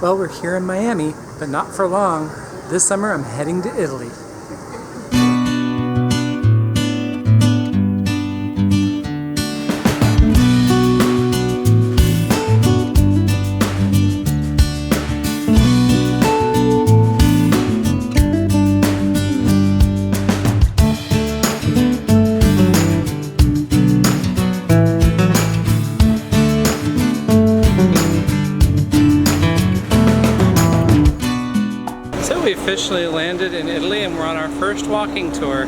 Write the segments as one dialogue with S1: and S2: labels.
S1: Well, we're here in Miami, but not for long. This summer I'm heading to Italy. We officially landed in Italy and we're on our first walking tour.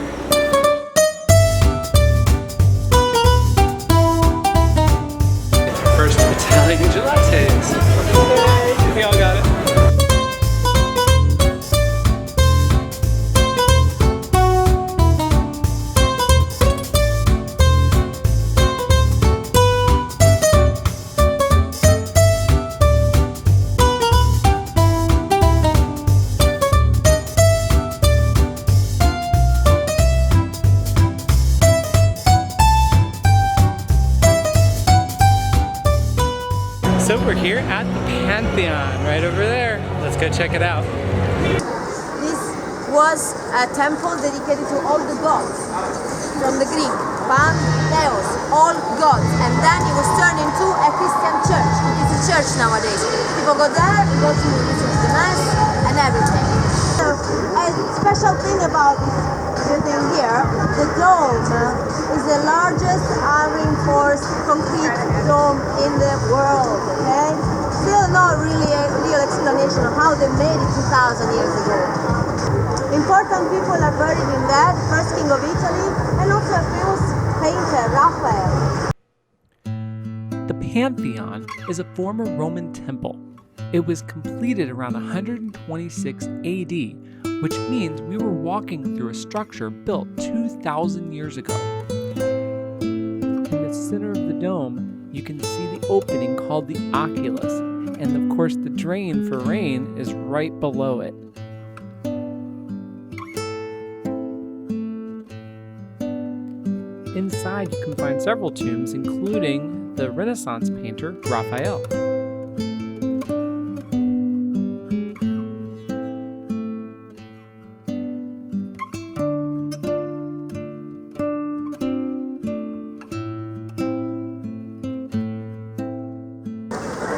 S1: First Italian gelattes. We all got it. So we're here at the Pantheon, right over there. Let's go check it out.
S2: This was a temple dedicated to all the gods from the Greek. Pan, Theos, all gods. And then it was turned into a Christian church. It's a church nowadays. People go there, go to listen to the mass and everything. So, a special thing about this building here, the dome is the largest unreinforced concrete dome in the world, okay? Still not really a real explanation of how they made it 2,000 years ago. Important people are buried in that, first king of Italy, and also a famous painter, Raphael.
S3: The Pantheon is a former Roman temple. It was completed around 126 AD, which means we were walking through a structure built 2,000 years ago. In the center of the dome, you can see the opening called the oculus, and of course the drain for rain is right below it. Inside you can find several tombs, including the Renaissance painter Raphael.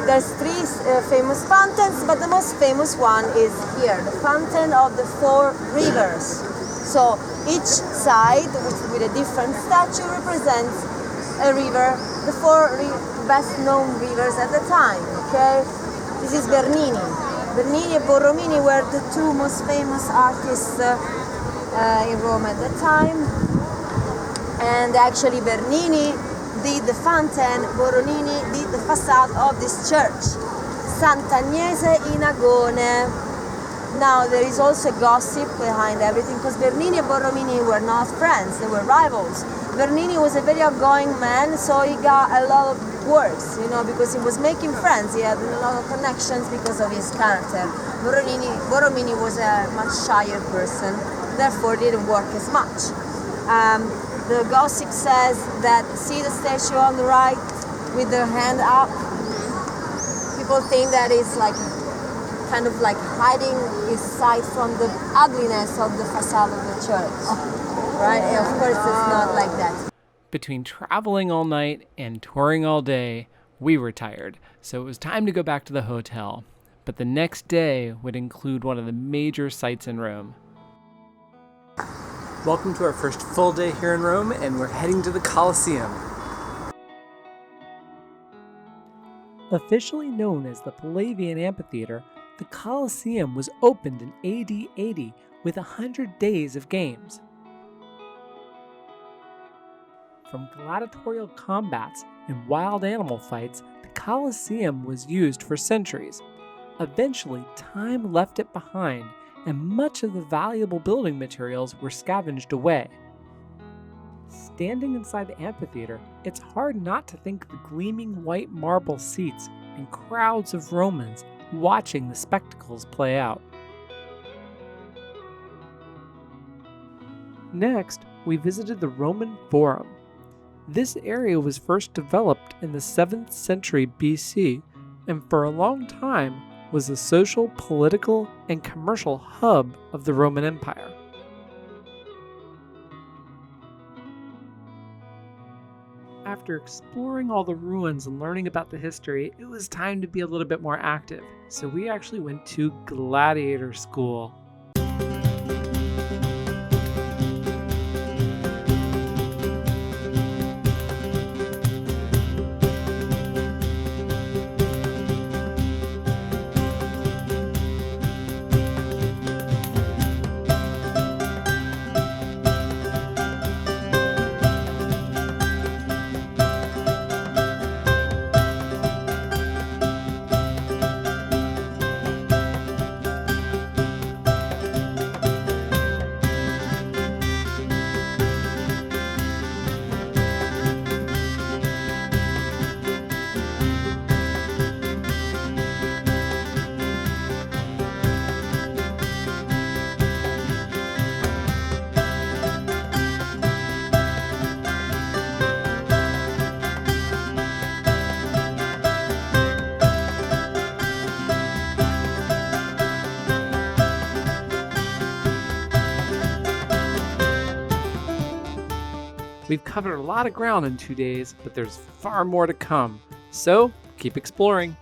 S2: There's three famous fountains, but the most famous one is here, the Fountain of the Four Rivers. So each side, with a different statue, represents a river, the four best known rivers at the time, okay? This is Bernini. Bernini and Borromini were the two most famous artists in Rome at the time. And actually Bernini did the fountain, Borromini did the facade of this church, Sant'Agnese in Agone. Now there is also gossip behind everything, because Bernini and Borromini were not friends, they were rivals. Bernini was a very outgoing man, so he got a lot of works, because he was making friends, he had a lot of connections because of his character. Borromini was a much shyer person, therefore didn't work as much. The gossip says that, see the statue on the right with their hand up? People think that it's kind of like hiding his sight from the ugliness of the facade of the church, right? And of course it's not like that.
S3: Between traveling all night and touring all day, we were tired, so it was time to go back to the hotel. But the next day would include one of the major sites in Rome.
S1: Welcome to our first full day here in Rome, and we're heading to the Colosseum.
S3: Officially known as the Palladian Amphitheater, the Colosseum was opened in AD 80 with 100 days of games. From gladiatorial combats and wild animal fights, the Colosseum was used for centuries. Eventually, time left it behind, and much of the valuable building materials were scavenged away. Standing inside the amphitheater, it's hard not to think of the gleaming white marble seats and crowds of Romans watching the spectacles play out. Next, we visited the Roman Forum. This area was first developed in the 7th century BC, and for a long time, was the social, political, and commercial hub of the Roman Empire. After exploring all the ruins and learning about the history, it was time to be a little bit more active. So we actually went to gladiator school. We've covered a lot of ground in 2 days, but there's far more to come. So keep exploring.